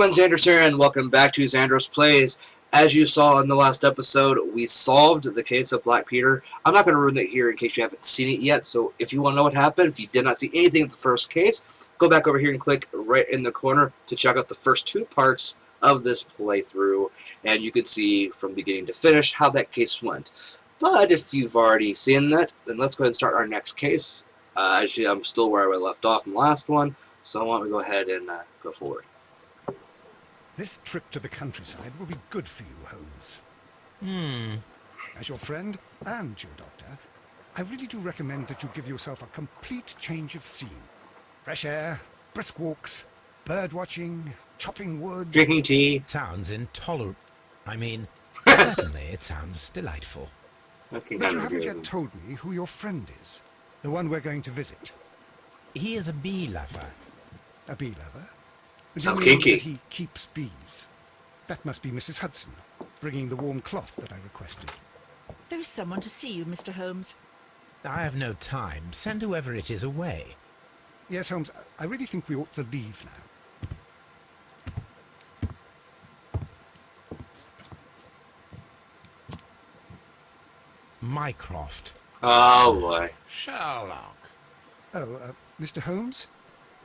everyone, Xander's here, and welcome back to Xandros Plays. As you saw in the last episode, we solved the case of Black Peter. I'm not going to ruin it here in case you haven't seen it yet, so if you want to know what happened, if you did not see anything of the first case, go back over here and click right in the corner to check out the first two parts of this playthrough, and you can see from beginning to finish how that case went. But if you've already seen that, then let's go ahead and start our next case. Actually, I'm still where I left off in the last one, so I want to go ahead and go forward. This trip to the countryside will be good for you, Holmes. As your friend and your doctor, I really do recommend that you give yourself a complete change of scene. Fresh air, brisk walks, bird watching, chopping wood. Drinking tea. Sounds intolerable. I mean, certainly it sounds delightful. But you haven't yet told me who your friend is. The one we're going to visit. He is a bee lover. A bee lover? Sounds Do you mean kinky. that he keeps bees? That must be Mrs. Hudson, bringing the warm cloth that I requested. There is someone to see you, Mr. Holmes. I have no time. Send whoever it is away. Yes, Holmes, I really think we ought to leave now. Mycroft. Oh boy. Sherlock. Oh, Mr. Holmes?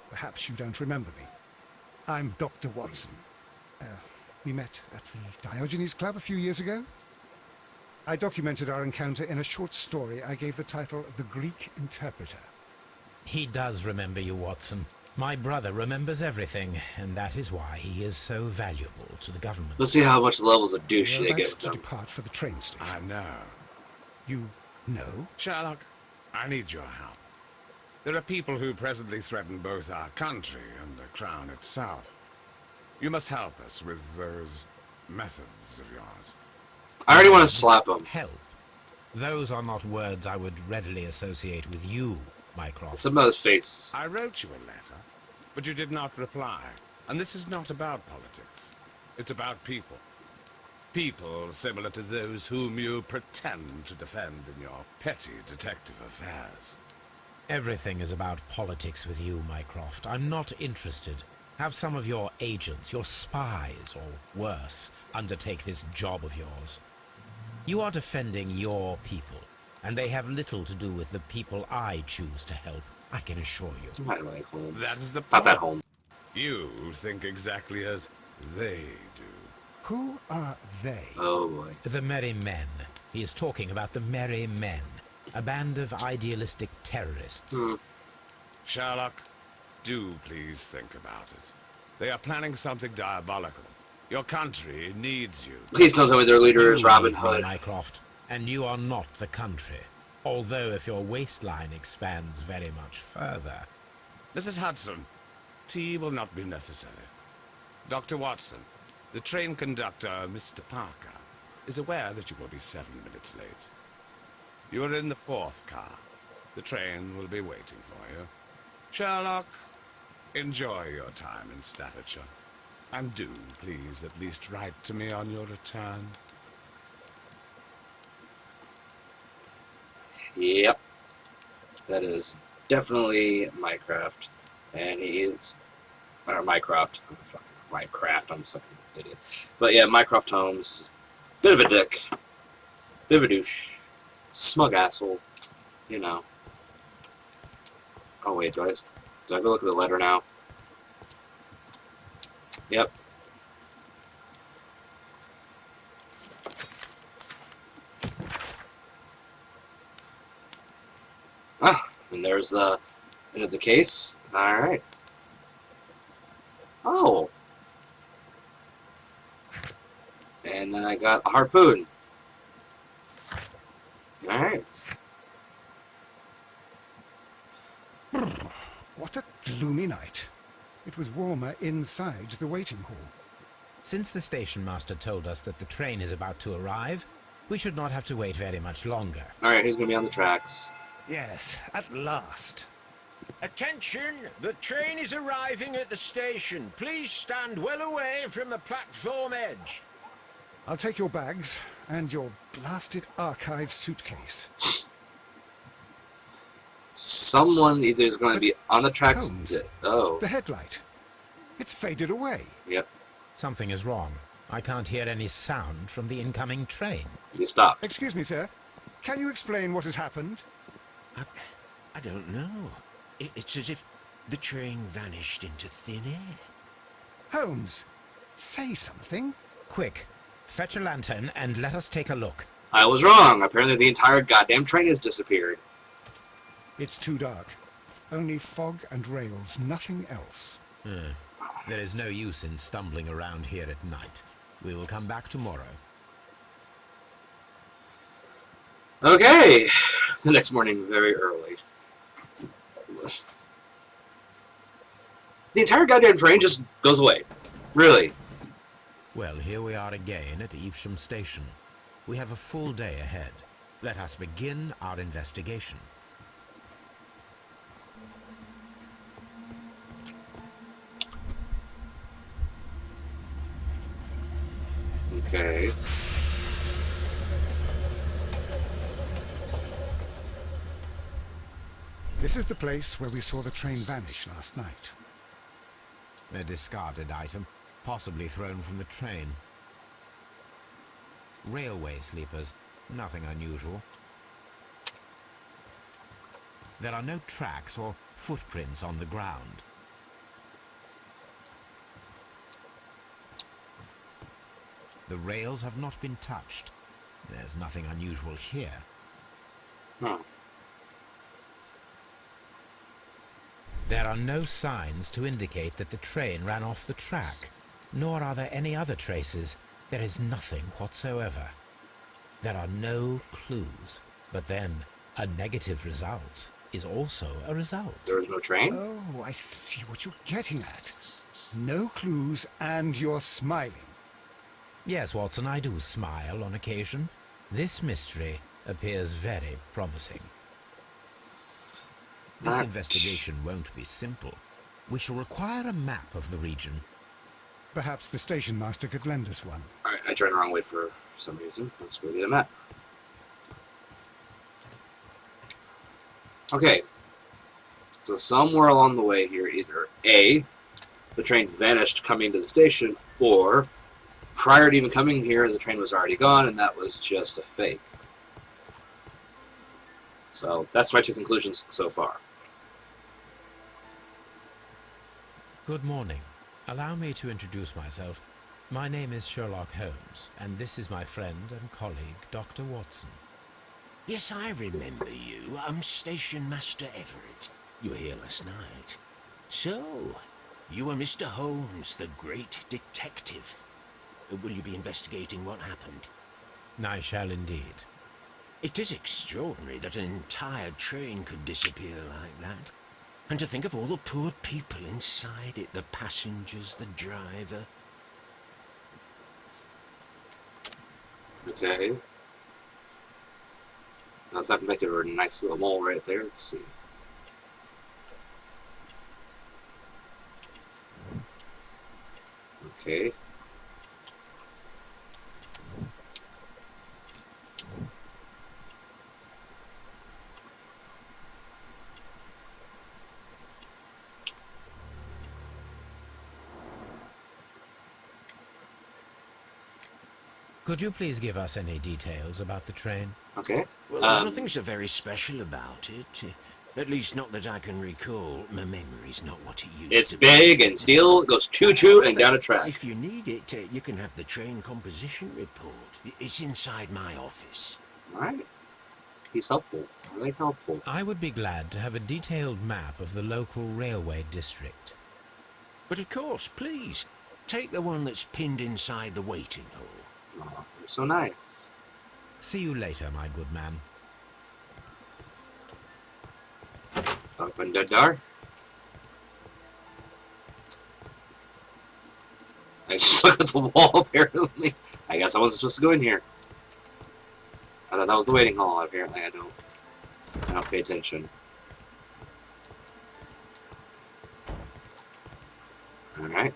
Perhaps you don't remember me. I'm Dr. Watson. We met at the Diogenes Club a few years ago. I documented our encounter in a short story I gave the title The Greek Interpreter. He does remember you, Watson. My brother remembers everything, and that is why he is so valuable to the government. Let's see how much levels of douche We're they about get with to them. depart for the train station. I know. You know? Sherlock, I need your help. There are people who presently threaten both our country and the Crown itself. You must help us with those methods of yours. I already want to slap him. Help. Those are not words I would readily associate with you, Mycroft. Some of his face. I wrote you a letter, but you did not reply. And this is not about politics. It's about people. People similar to those whom you pretend to defend in your petty detective affairs. Everything is about politics with you, Mycroft. I'm not interested. Have some of your agents, your spies, or worse, undertake this job of yours. You are defending your people, and they have little to do with the people I choose to help, I can assure you. I like Holmes. That's the Not that problem. Holmes. You think exactly as they do. Who are they? Oh boy. The Merry Men. He is talking about the Merry Men, a band of idealistic terrorists. Sherlock, do please think about it. They are planning something diabolical. Your country needs you. Please don't tell me their leader is You Robin need me, Hood. Mycroft, and you are not the country. Although if your waistline expands very much further. Mrs. Hudson, tea will not be necessary. Dr. Watson, the train conductor, Mr. Parker, is aware that you will be 7 minutes late. You are in the 4th car. The train will be waiting for you. Sherlock, enjoy your time in Staffordshire. And do, please, at least write to me on your return. Yep. That is definitely Mycroft. And he is... Or Mycroft. Mycroft, I'm such an idiot. But yeah, Mycroft Holmes. Bit of a dick. Bit of a douche. Smug asshole. You know. Oh wait, do I go look at the letter now? Yep. Ah, and there's the end of the case. Alright. Oh. And then I got a harpoon. Alright. What a gloomy night. It was warmer inside the waiting hall. Since the station master told us that the train is about to arrive, we should not have to wait very much longer. Alright, who's gonna be on the tracks? Yes, at last. Attention! The train is arriving at the station. Please stand well away from the platform edge. I'll take your bags and your blasted archive suitcase. Someone either is going to be on the tracks. Holmes. Oh, The headlight. It's faded away. yep. Something is wrong. I can't hear any sound from the incoming train. You stopped. Excuse me, sir. Can you explain what has happened? I don't know. It's as if the train vanished into thin air. Holmes, say something. Quick, fetch a lantern and let us take a look. I was wrong. Apparently the entire goddamn train has disappeared. It's too dark. Only fog and rails, nothing else. There is no use in stumbling around here at night. We will come back tomorrow. Okay. The next morning, very early. The entire goddamn train just goes away. Really. Well, here we are again at Evesham Station. We have a full day ahead. Let us begin our investigation. Okay. This is the place where we saw the train vanish last night. A discarded item, possibly thrown from the train. Railway sleepers, nothing unusual. There are no tracks or footprints on the ground. The rails have not been touched. There's nothing unusual here. Huh. There are no signs to indicate that the train ran off the track, nor are there any other traces. There is nothing whatsoever. There are no clues. But then, a negative result is also a result. There was no train? Oh, I see what you're getting at. No clues, and you're smiling. Yes, Watson, I do smile on occasion. This mystery appears very promising. This That- investigation won't be simple. We shall require a map of the region. Perhaps the station master could lend us one. Alright, I turned the wrong way for some reason. Let's go get a map. Okay. So somewhere along the way here, either A, the train vanished coming to the station, or prior to even coming here, the train was already gone, and that was just a fake. So that's my two conclusions so far. Good morning. Allow me to introduce myself. My name is Sherlock Holmes, and this is my friend and colleague, Dr. Watson. Yes, I remember you. I'm Station Master Everett. You were here last night. So, you are Mr. Holmes, the great detective. Will you be investigating what happened? I shall indeed. It is extraordinary that an entire train could disappear like that. And to think of all the poor people inside it, the passengers, the driver. Okay. That's happened back to a nice little mall right there. Let's see. Okay. Could you please give us any details about the train? Okay. Well, there's nothing so very special about it. At least not that I can recall. My memory's not what it used It's to be. big and steel. It goes choo-choo and down a track. If you need it, you can have the train composition report. It's inside my office. Alright. He's helpful. I like helpful. I would be glad to have a detailed map of the local railway district. But of course, please, take the one that's pinned inside the waiting hall. Oh, you're so nice. See you later, my good man. Open the door. I just look at the wall, apparently. I guess I wasn't supposed to go in here. I thought that was the waiting hall. Apparently, I don't pay attention. Alright.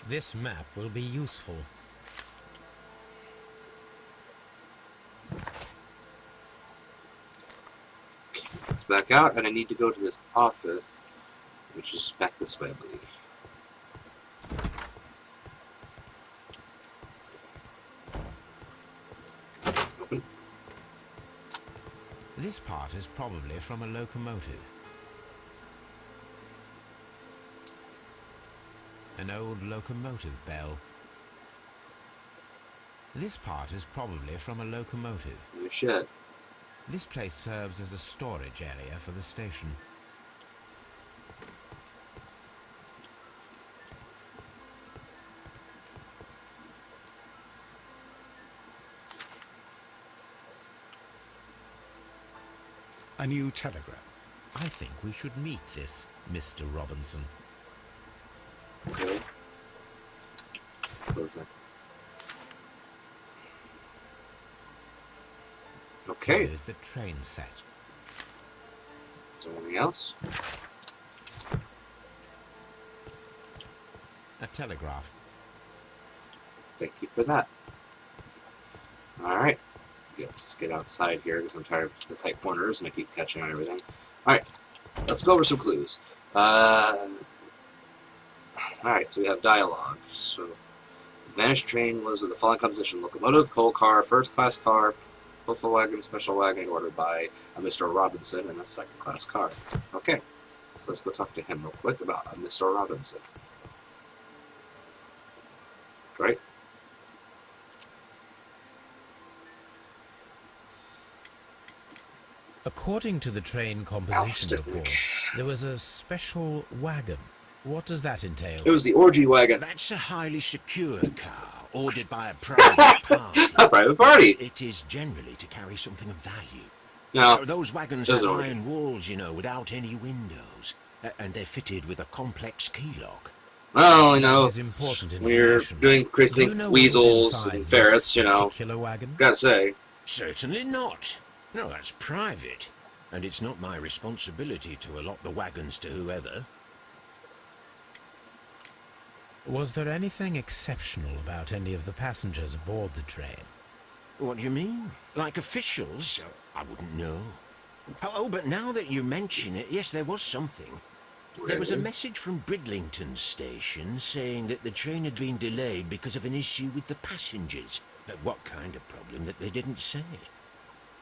This map will be useful. Let's back out, and I need to go to this office, which is back this way, I believe. This part is probably from a locomotive. An old locomotive bell. This part is probably from a locomotive. Oh, shit. This place serves as a storage area for the station. A new telegram. I think we should meet this Mr. Robinson. Okay. Close that. Okay. Here's the train set. Is there anything else? A telegraph. Thank you for that. Alright. Let's get outside here because I'm tired of the tight corners and I keep catching on everything. Alright. Let's go over some clues. Alright, so we have dialogue. So, the vanished train was of the following composition: locomotive, coal car, first-class car, buffalo wagon, special wagon, ordered by a Mr. Robinson, and a second-class car. Okay, so let's go talk to him real quick about a Mr. Robinson. Great. According to the train composition stick report, there was a special wagon. What does that entail? It was the orgy wagon. That's a highly secure car, ordered by a private party. A private party! It is generally to carry something of value. No, Those wagons those have are orgy. iron walls, you know, without any windows. And they're fitted with a complex key lock. well, you That know, is important when you're information. doing crazy Do you things know with what was weasels inside and this ferrets, you know, particular wagon? gotta say. Certainly not. No, that's private. And it's not my responsibility to allot the wagons to whoever. Was there anything exceptional about any of the passengers aboard the train? What do you mean? Like officials? I wouldn't know. Oh, but now that you mention it, yes, there was something. There was a Really? message from Bridlington Station saying that the train had been delayed because of an issue with the passengers. But what kind of problem that they didn't say?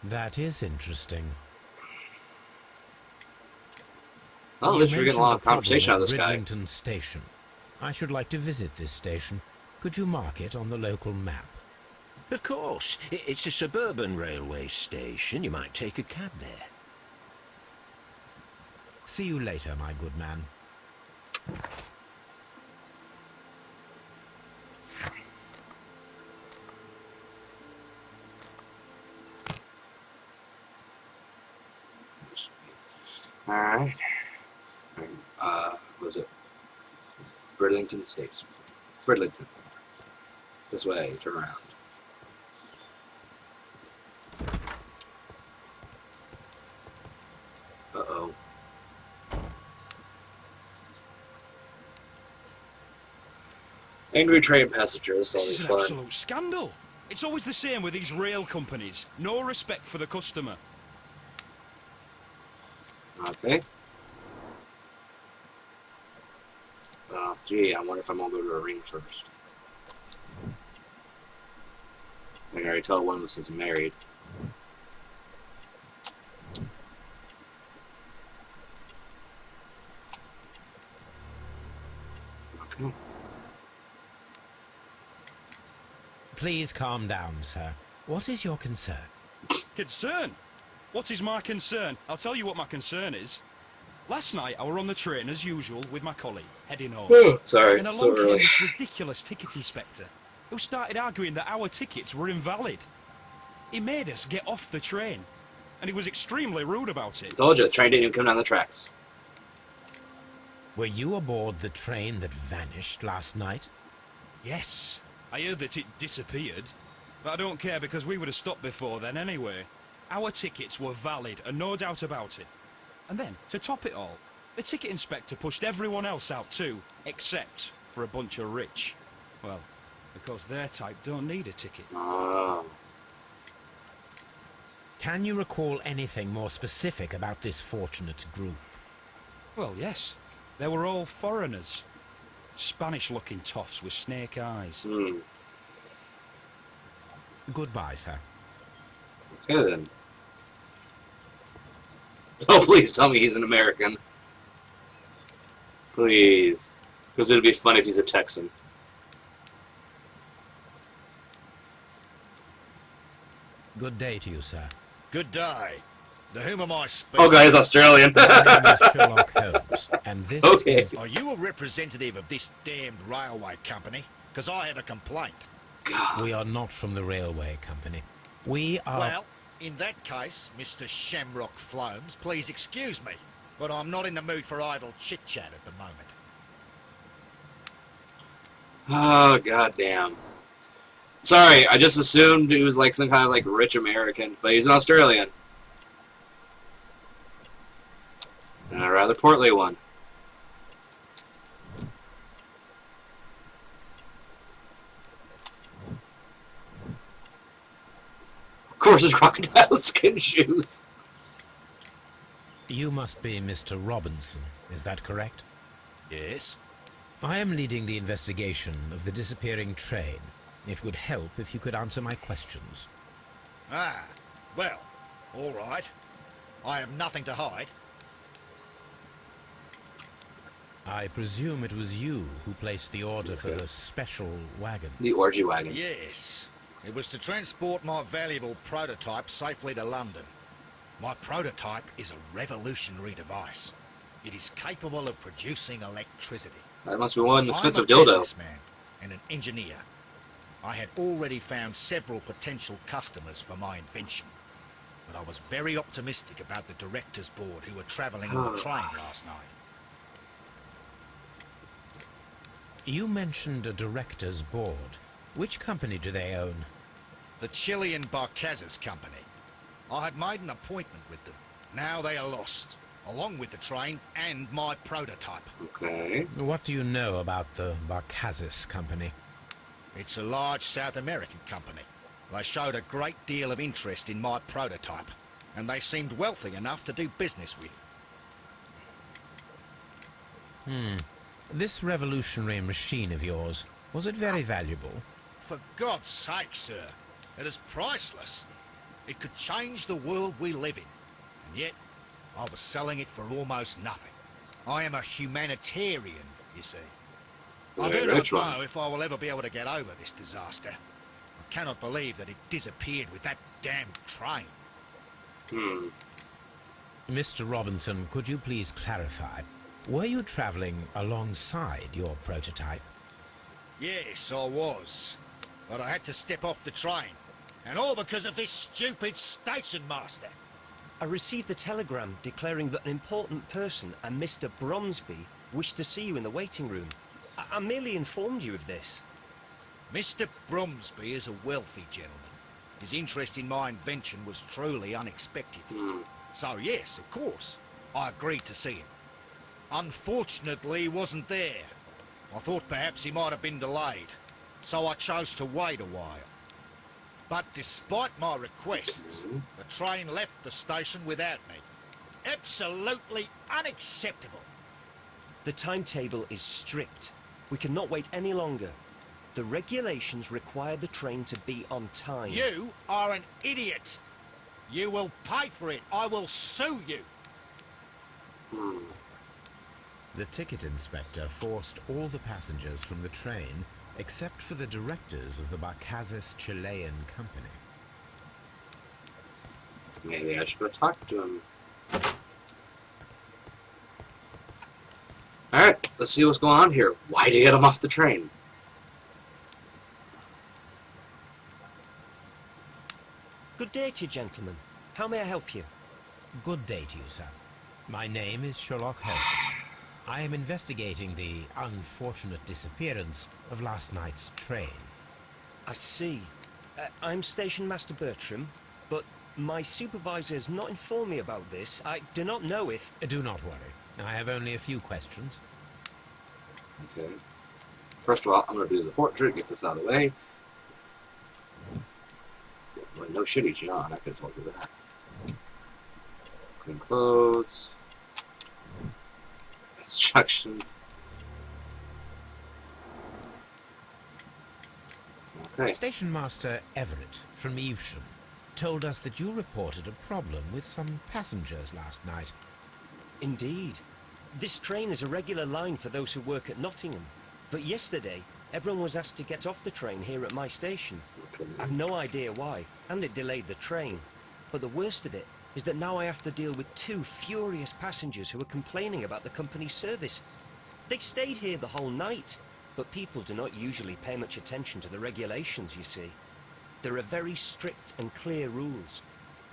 That is interesting. Well, at You least we're getting a lot of mentioned the conversation out of problem this at guy. Bridlington Station. I should like to visit this station. Could you mark it on the local map? Of course. It's a suburban railway station. You might take a cab there. See you later, my good man. Alright. Was it Bridlington Station? Bridlington. This way, turn around. Uh-oh. Angry train passenger, this will be This is an fun. absolute scandal. It's always the same with these rail companies. No respect for the customer. Okay. Gee, I wonder if I'm gonna go to a ring first. I can already tell one was since I'm married. Okay. Please calm down, sir. What is your concern? Concern? What is my concern? I'll tell you what my concern is. Last night, I were on the train as usual with my colleague, heading home. Sorry, And so along came early. this ridiculous ticket inspector, who started arguing that our tickets were invalid. He made us get off the train, and he was extremely rude about it. Told you, the train didn't even come down the tracks. Were you aboard the train that vanished last night? Yes, I heard that it disappeared, but I don't care because we would have stopped before then anyway. Our tickets were valid, and no doubt about it. And then, to top it all, the ticket inspector pushed everyone else out too, except for a bunch of rich. Well, because their type don't need a ticket. Oh. Can you recall anything more specific about this fortunate group? Well, yes. They were all foreigners. Spanish-looking toffs with snake eyes. Goodbye, sir. Okay then. Oh, please tell me he's an American. Please. Because it'd be funny if he's a Texan. Good day to you, sir. Good day. To whom am I speaking? Oh, God, he's Australian. My name is Sherlock Holmes, and this Okay. is... Are you a representative of this damned railway company? Because I have a complaint. God. We are not from the railway company. We are... Well, in that case, Mr. Shamrock Flomes, please excuse me, but I'm not in the mood for idle chit-chat at the moment. Oh, goddamn. Sorry, I just assumed he was like some kind of like rich American, but he's an Australian. And a rather portly one. Of course, his crocodile skin shoes. You must be Mr. Robinson, is that correct? Yes? I am leading the investigation of the disappearing train. It would help if you could answer my questions. Ah, well, all right. I have nothing to hide. I presume it was you who placed the order for the special wagon. The orgy wagon. Yes. It was to transport my valuable prototype safely to London. My prototype is a revolutionary device. It is capable of producing electricity. That must be one expensive I'm a dildo. businessman and an engineer. I had already found several potential customers for my invention, but I was very optimistic about the directors' board who were travelling on the train last night. You mentioned a director's board. Which company do they own? The Chilean Barcazes Company. I had made an appointment with them. Now they are lost, along with the train and my prototype. Okay. What do you know about the Barcazes Company? It's a large South American company. They showed a great deal of interest in my prototype, and they seemed wealthy enough to do business with. This revolutionary machine of yours, was it very valuable? For God's sake, sir, it is priceless. It could change the world we live in, and yet I was selling it for almost nothing. I am a humanitarian, you see. I do not know if I will ever be able to get over this disaster. I cannot believe that it disappeared with that damned train. Mr. Robinson, could you please clarify? Were you traveling alongside your prototype? Yes, I was. But I had to step off the train. And all because of this stupid station master. I received a telegram declaring that an important person, a Mr. Bromsby, wished to see you in the waiting room. I merely informed you of this. Mr. Bromsby is a wealthy gentleman. His interest in my invention was truly unexpected. So yes, of course, I agreed to see him. Unfortunately, he wasn't there. I thought perhaps he might have been delayed, so I chose to wait a while. But despite my requests, the train left the station without me. Absolutely unacceptable. The timetable is strict. We cannot wait any longer. The regulations require the train to be on time. You are an idiot. You will pay for it. I will sue you. The ticket inspector forced all the passengers from the train except for the directors of the Barcazes Chilean Company. Maybe I should go talk to him. Alright, let's see what's going on here. Why'd you get him off the train? Good day to you, gentlemen. How may I help you? Good day to you, sir. My name is Sherlock Holmes. I am investigating the unfortunate disappearance of last night's train. I see. I'm Station Master Bertram, but my supervisor has not informed me about this. I do not know if... Do not worry. I have only a few questions. Okay. First of all, I'm going to do the portrait, get this out of the way. Well, no shitty, John. I could have told you that. Clean clothes. Instructions. Okay. Station Master Everett from Evesham told us that you reported a problem with some passengers last night. Indeed. This train is a regular line for those who work at Nottingham. But yesterday, everyone was asked to get off the train here at my station. I've no idea why, and it delayed the train. But the worst of it is that now I have to deal with 2 furious passengers who are complaining about the company's service. They stayed here the whole night, but people do not usually pay much attention to the regulations, you see. There are very strict and clear rules.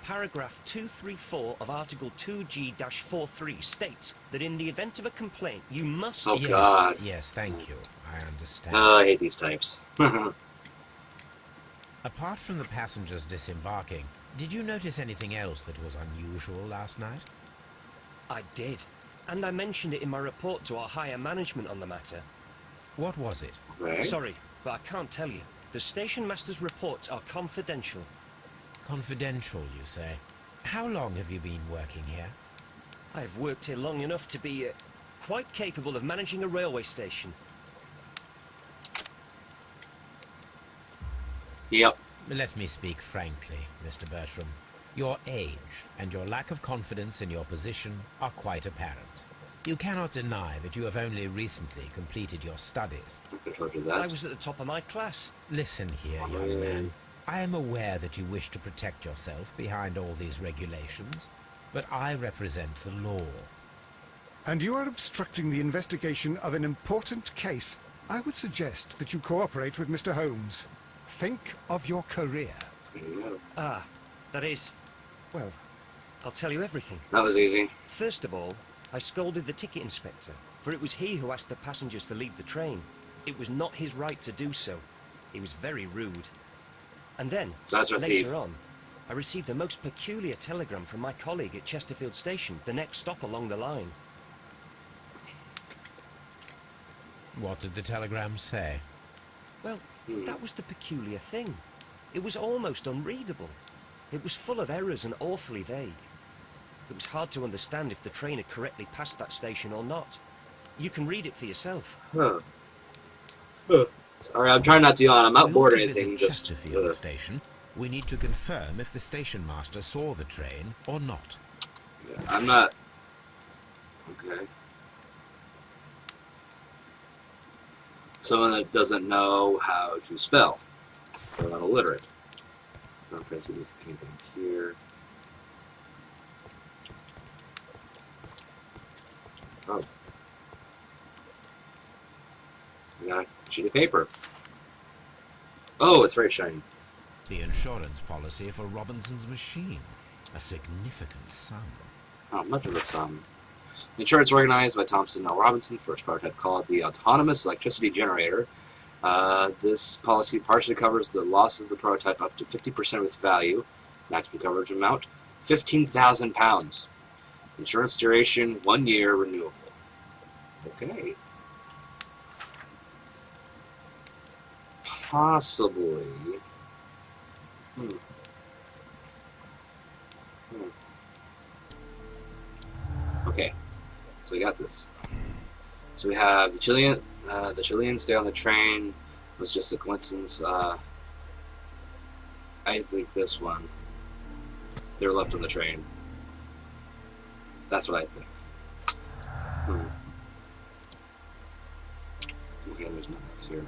Paragraph 234 of Article 2G-43 states that in the event of a complaint, you must... Oh, God. Yes, thank you. I understand. Oh, I hate these types. Apart from the passengers disembarking, did you notice anything else that was unusual last night? I did, and I mentioned it in my report to our higher management on the matter. What was it? Right. Sorry, but I can't tell you. The station master's reports are confidential. Confidential, you say? How long have you been working here? I've worked here long enough to be quite capable of managing a railway station. Yep. Let me speak frankly, Mr. Bertram. Your age and your lack of confidence in your position are quite apparent. You cannot deny that you have only recently completed your studies. I told you that. I was at the top of my class. Listen here, young man. I am aware that you wish to protect yourself behind all these regulations, but I represent the law. And you are obstructing the investigation of an important case. I would suggest that you cooperate with Mr. Holmes. Think of your career. Ah, that is... Well, I'll tell you everything. That was easy. First of all, I scolded the ticket inspector, for it was he who asked the passengers to leave the train. It was not his right to do so. He was very rude. And then, So that's our thief. later on, I received a most peculiar telegram from my colleague at Chesterfield Station, the next stop along the line. What did the telegram say? Well, that was the peculiar thing. It was almost unreadable. It was full of errors and awfully vague. It was hard to understand if the train had correctly passed that station or not. You can read it for yourself. Huh. Sorry, I'm trying not to yawn. I'm not In bored or order to anything. visit Just Chesterfield Station, we need to confirm if the station master saw the train or not. yeah, I'm not. Okay. Someone that doesn't know how to spell, so I'm illiterate. I'm not trying to see there's anything here. Oh. We got a sheet of paper. Oh, it's very shiny. The insurance policy for Robinson's machine. A significant sum. Not much of a sum. Insurance organized by Thompson L. Robinson, first prototype called the Autonomous Electricity Generator. This policy partially covers the loss of the prototype up to 50% of its value. Maximum coverage amount, £15,000. Insurance duration, 1 year, renewable. Okay. Possibly. Okay. So we got this. So we have the Chileans stay on the train. It was just a coincidence. I think this one. They were left on the train. That's what I think. Okay, there's nothing else here.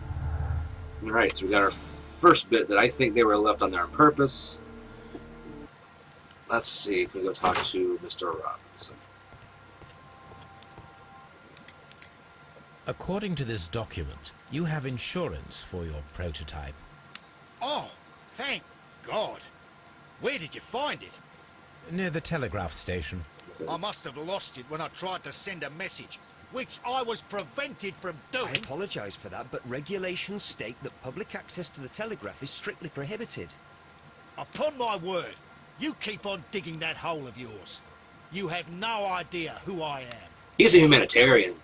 Alright, so we got our first bit that I think they were left on there on purpose. Let's see if we go talk to Mr. Robinson. According to this document, you have insurance for your prototype. Oh, thank God. Where did you find it? Near the telegraph station. I must have lost it when I tried to send a message, which I was prevented from I doing. apologize for that, but regulations state that public access to the telegraph is strictly prohibited. Upon my word, you keep on digging that hole of yours. You have no idea who I am. He's a humanitarian.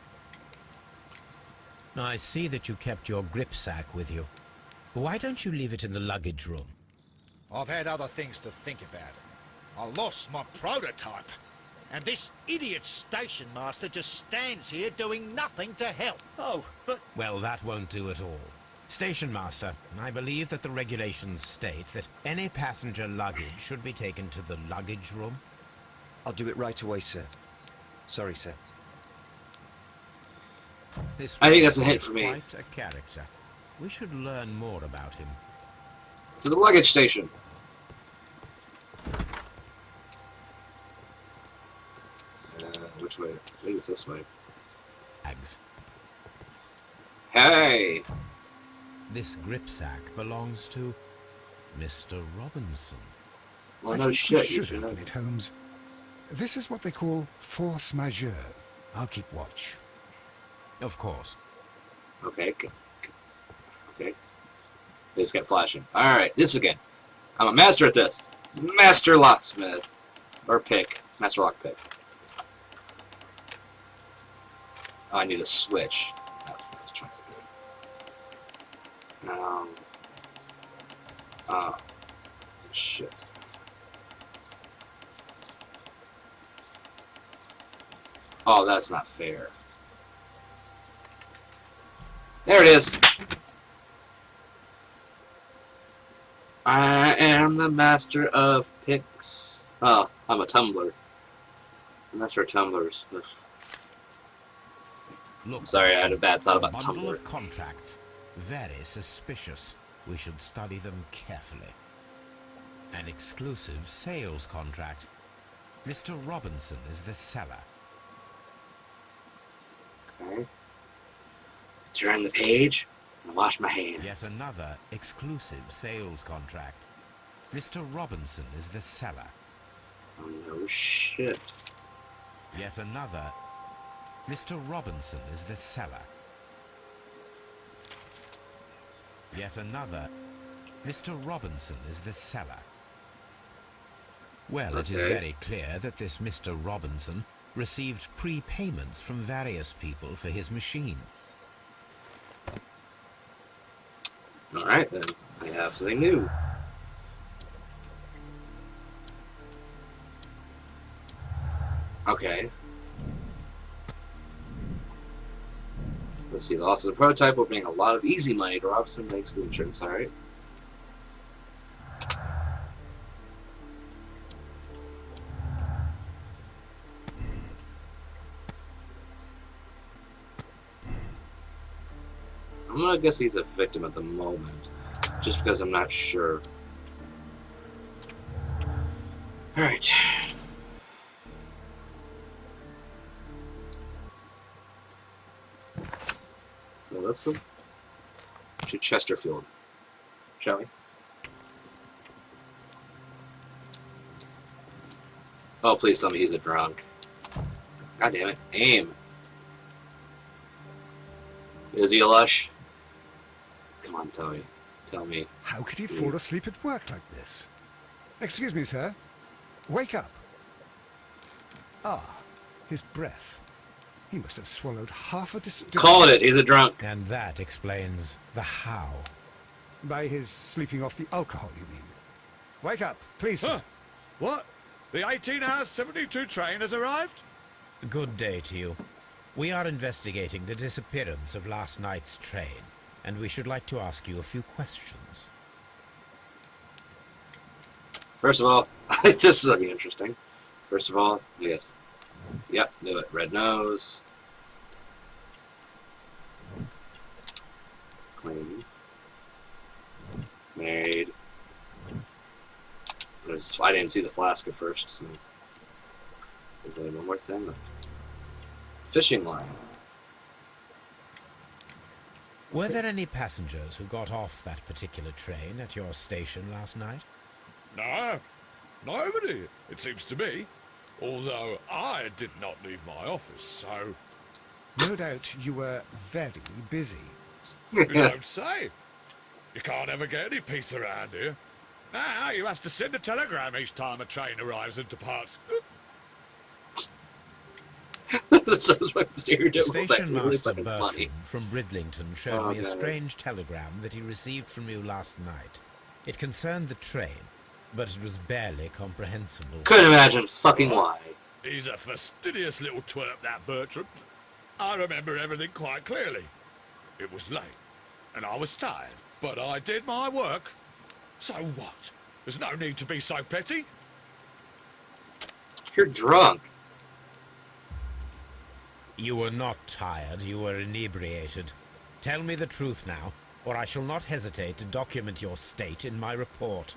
I see that you kept your gripsack with you. Why don't you leave it in the luggage room? I've had other things to think about. I lost my prototype. And this idiot station master just stands here doing nothing to help. Oh, but... Well, that won't do at all. Station Master, I believe that the regulations state that any passenger luggage should be taken to the luggage room. I'll do it right away, sir. Sorry, sir. This I think that's a was hint for me. Quite a character. We should learn more about him. To the luggage station. Which way? I think it's this way. Bags. Hey! This gripsack belongs to Mr. Robinson. Well, I no think shit, we you should should know. open it, Holmes. This is what they call force majeure. I'll keep watch. Of course. Okay. Okay. They just kept flashing. Alright, this again. I'm a master at this. Master locksmith. Or pick. Master lock pick. Oh, I need a switch. That's what I was trying to do. Shit. Oh, that's not fair. There it is. I am the master of picks. Oh, I'm a tumbler. Master of tumblers. Ugh. Look, Sorry, I had a bad thought about bundle Tumblr. of contracts. Very suspicious. We should study them carefully. An exclusive sales contract. Mr. Robinson is the seller. Okay. Turn the page and wash my hands. Yet another exclusive sales contract. Mr. Robinson is the seller. Oh no shit. Yet another. Mr. Robinson is the seller. Yet another. Mr. Robinson is the seller. Well, it is Okay. very clear that this Mr. Robinson received prepayments from various people for his machine. Alright then. I have something new. Okay. Let's see, the loss of the prototype will bring a lot of easy money to Robinson makes the insurance, alright. I'm gonna guess he's a victim at the moment, just because I'm not sure. Alright. So let's go to Chesterfield, shall we? Oh, please tell me he's a drunk. God damn it. Aim. Is he a lush? Come on, tell me. Tell me. How could he fall asleep at work like this? Excuse me, sir. Wake up. Ah, his breath. He must have swallowed half a distillery. Called it. He's a drunk. And that explains the how. By his sleeping off the alcohol, you mean? Wake up, please, sir. Huh? What? The 18 hours 72 train has arrived? Good day to you. We are investigating the disappearance of last night's train, and we should like to ask you a few questions. First of all, this is going to be interesting. First of all, yes. Yep, knew it. Red nose. Clean. Married. I didn't see the flask at first, so... Is there one more thing? Fishing line. Were there any passengers who got off that particular train at your station last night? No, nobody, it seems to me. Although I did not leave my office, so... No doubt you were very busy. You don't say. You can't ever get any peace around here. Now you have to send a telegram each time a train arrives and departs. That sounds like stereotypical. It's Station actually really Master fucking Bertram funny. from Bridlington showed Oh, me a God. strange telegram that he received from you last night. It concerned the train, but it was barely comprehensible. Couldn't imagine fucking why. He's a fastidious little twerp, that Bertram. I remember everything quite clearly. It was late. and I was tired, but I did my work. So what? There's no need to be so petty. You're drunk. You were not tired, you were inebriated. Tell me the truth now, or I shall not hesitate to document your state in my report.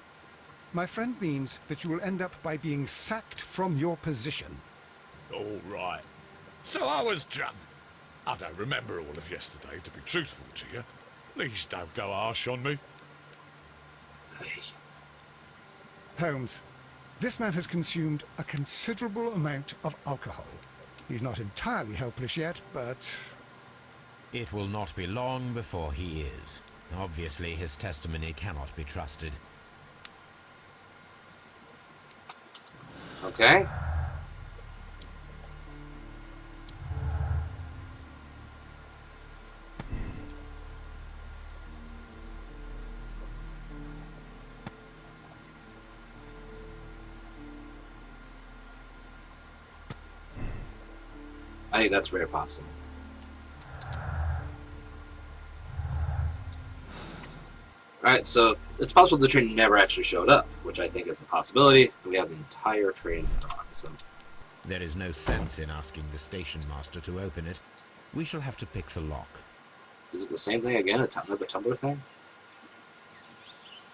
My friend means that you will end up by being sacked from your position. All right. So I was drunk. I don't remember all of yesterday, to be truthful to you. Please don't go harsh on me. Holmes, this man has consumed a considerable amount of alcohol. He's not entirely helpless yet, but... It will not be long before he is. Obviously, his testimony cannot be trusted. Okay. I think that's very possible. Alright, so it's possible the train never actually showed up, which I think is a possibility. We have the entire train gone, so... There is no sense in asking the station master to open it. We shall have to pick the lock. Is it the same thing again? Another tumbler thing?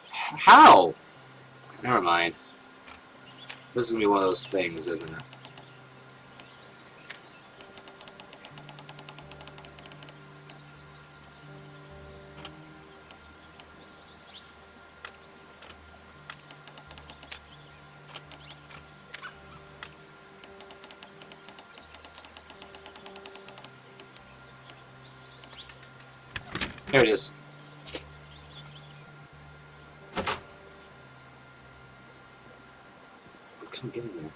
How? Never mind. This is going to be one of those things, isn't it? There it is. Come get in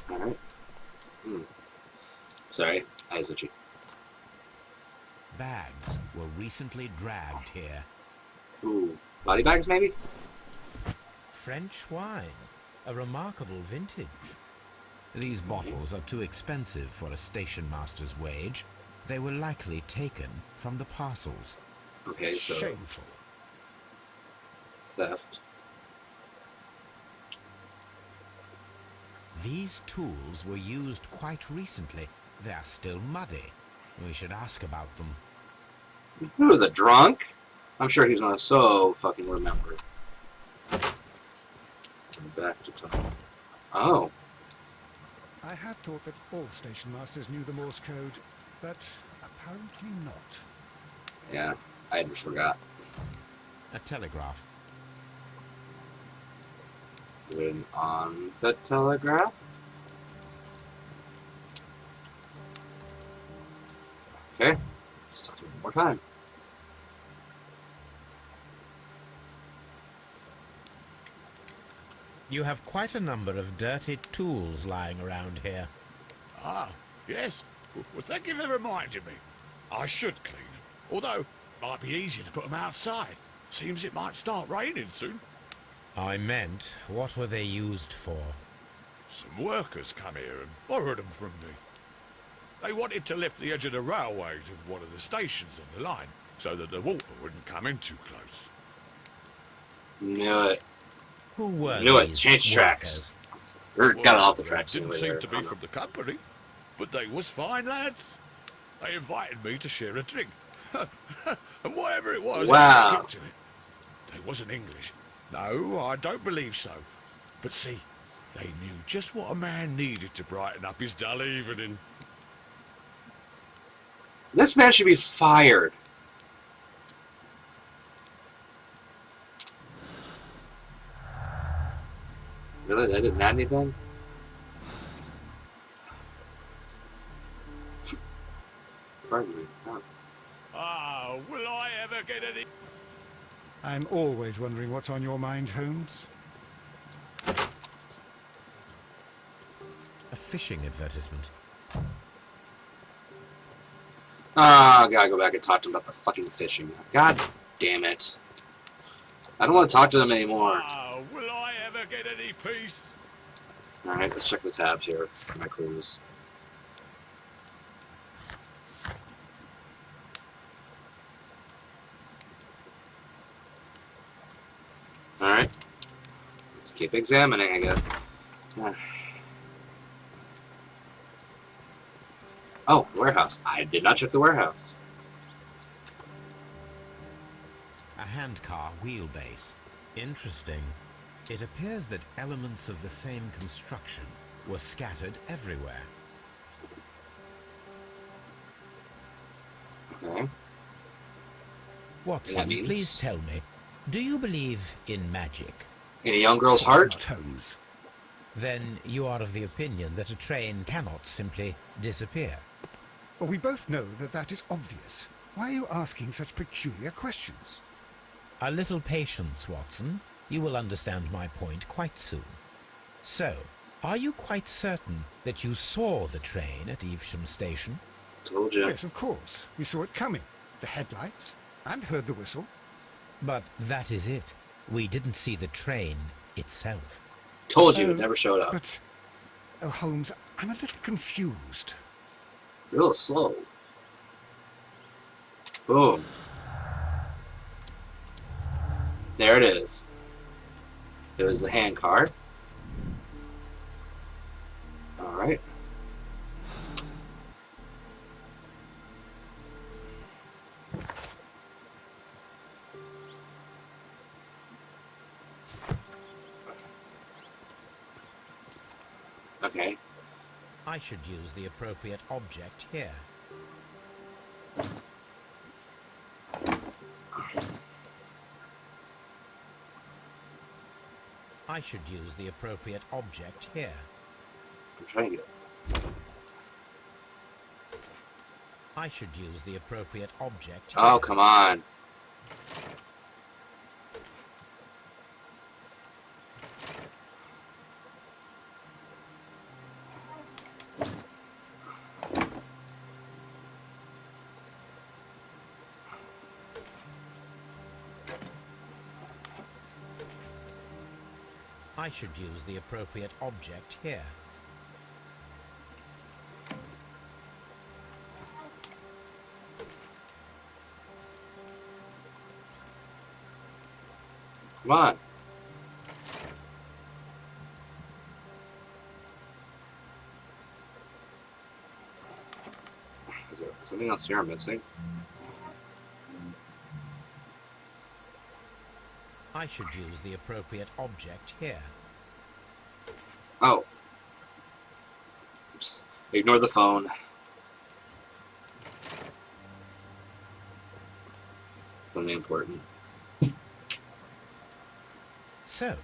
there. Alright. Sorry, eyes itchy. Bags were recently dragged here. Ooh, body bags maybe? French wine. A remarkable vintage. These bottles are too expensive for a station master's wage. They were likely taken from the parcels. Okay, so... Shameful. Theft. These tools were used quite recently. They are still muddy. We should ask about them. Who, the drunk? I'm sure he's not so fucking remembered. Back to time. Oh. I had thought that all station masters knew the Morse code, but apparently not. Yeah, I just forgot. A telegraph. An onset telegraph? Okay, let's talk to him one more time. You have quite a number of dirty tools lying around here. Ah, yes. Well, thank you for reminding me. I should clean them. Although, it might be easier to put them outside. Seems it might start raining soon. I meant, what were they used for? Some workers come here and borrowed them from me. They wanted to lift the edge of the railway to one of the stations on the line, so that the water wouldn't come in too close. Knew it. Who were Knew it. these Change tracks. Or got it off the tracks. Didn't anyway seem there. to be from the company, but they was fine lads. They invited me to share a drink. And whatever it was, Wow. I kicked to it. They wasn't English. No, I don't believe so. But see, they knew just what a man needed to brighten up his dull evening. This man should be fired. Really? I didn't add anything? Pardon me. Oh. Ah, will I ever get any... I'm always wondering what's on your mind, Holmes. A fishing advertisement. Ah, I gotta go back and talk to him about the fucking fishing. God damn it. I don't want to talk to them anymore. Ah, will I ever get any peace? Alright, let's check the tabs here. My clues. Alright. Let's keep examining, I guess. Oh, warehouse. I did not check the warehouse. A handcar wheelbase. Interesting. It appears that elements of the same construction were scattered everywhere. Okay. Watson, That means- please tell me, do you believe in magic? In a young girl's heart? Not Holmes. Then you are of the opinion that a train cannot simply disappear. Well, we both know that that is obvious. Why are you asking such peculiar questions? A little patience, Watson. You will understand my point quite soon. So, are you quite certain that you saw the train at Evesham Station? Told you. Yes, of course. We saw it coming. The headlights. And heard the whistle. But that is it. We didn't see the train itself. Told you it never showed up. But, oh, Holmes, I'm a little confused. You're a little slow. Boom. There it is. It was the handcar. Alright. Okay. I should use the appropriate object here. I should use the appropriate object here. I'm trying to get... I should use the appropriate object here. Oh, come on. I should use the appropriate object here. Come on. Is there something else here I'm missing? I should use the appropriate object here. Oh. Oops. Ignore the phone. Something important. So,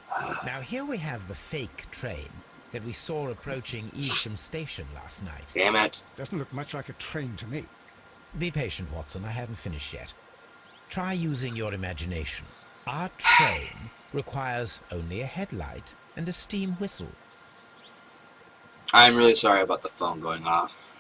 now here we have the fake train that we saw approaching Evesham Station last night. Damn it. Doesn't look much like a train to me. Be patient, Watson. I haven't finished yet. Try using your imagination. Our train requires only a headlight and a steam whistle. I'm really sorry about the phone going off.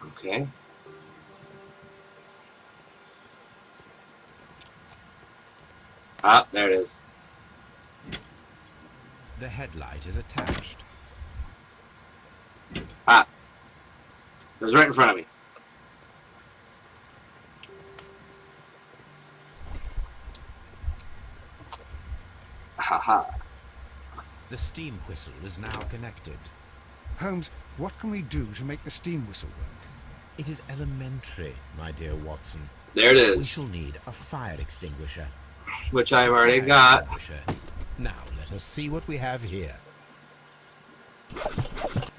Okay. Ah, there it is. The headlight is attached. Ah. It was right in front of me. Haha. The steam whistle is now connected. Holmes, what can we do to make the steam whistle work? It is elementary, my dear Watson. There it We is. shall need a fire extinguisher. Which I've already Fire got. extinguisher. Now let us see what we have here.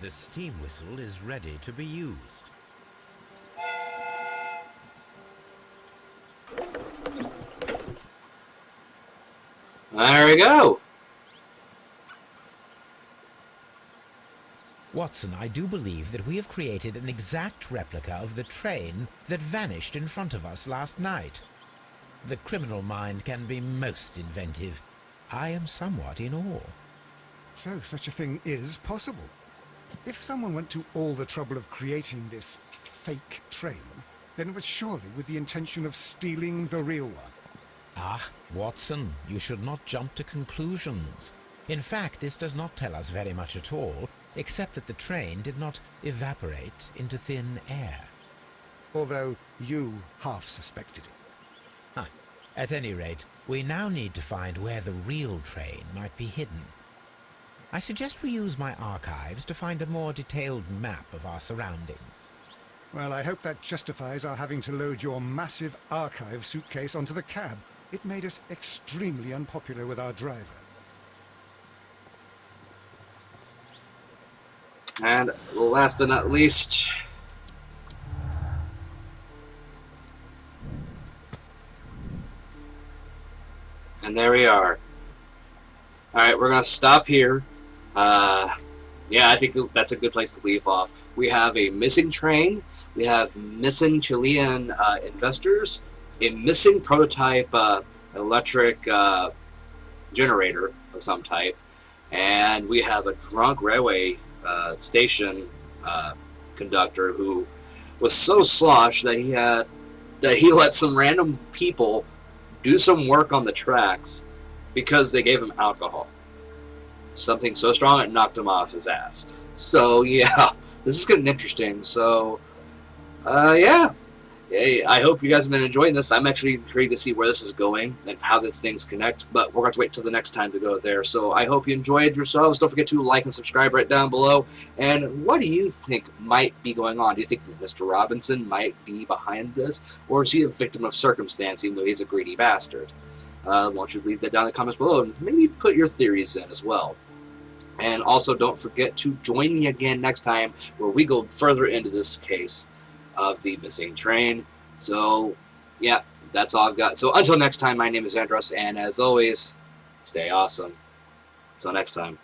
The steam whistle is ready to be used. There we go. Watson, I do believe that we have created an exact replica of the train that vanished in front of us last night. The criminal mind can be most inventive. I am somewhat in awe. So, such a thing is possible. If someone went to all the trouble of creating this fake train, then it was surely with the intention of stealing the real one. Ah, Watson, you should not jump to conclusions. In fact, this does not tell us very much at all, except that the train did not evaporate into thin air. Although you half suspected it. At any rate, we now need to find where the real train might be hidden. I suggest we use my archives to find a more detailed map of our surroundings. Well, I hope that justifies our having to load your massive archive suitcase onto the cab. It made us extremely unpopular with our driver. And last but not least, and there we are. Alright, we're going to stop here. Yeah, I think that's a good place to leave off. We have a missing train. We have missing Chilean investors. A missing prototype electric generator of some type. And we have a drunk railway station conductor who was so sloshed that he let some random people do some work on the tracks because they gave him alcohol. Something so strong it knocked him off his ass. So yeah, this is getting interesting. So yeah. Hey, I hope you guys have been enjoying this. I'm actually intrigued to see where this is going and how these things connect, but we're going to wait till the next time to go there. So I hope you enjoyed yourselves. Don't forget to like and subscribe right down below. And what do you think might be going on? Do you think that Mr. Robinson might be behind this? Or is he a victim of circumstance, even though he's a greedy bastard? Why don't you leave that down in the comments below and maybe put your theories in as well. And also don't forget to join me again next time where we go further into this case of the missing train. So, yeah, that's all I've got. So until next time, my name is Andros, and as always, stay awesome. Until next time.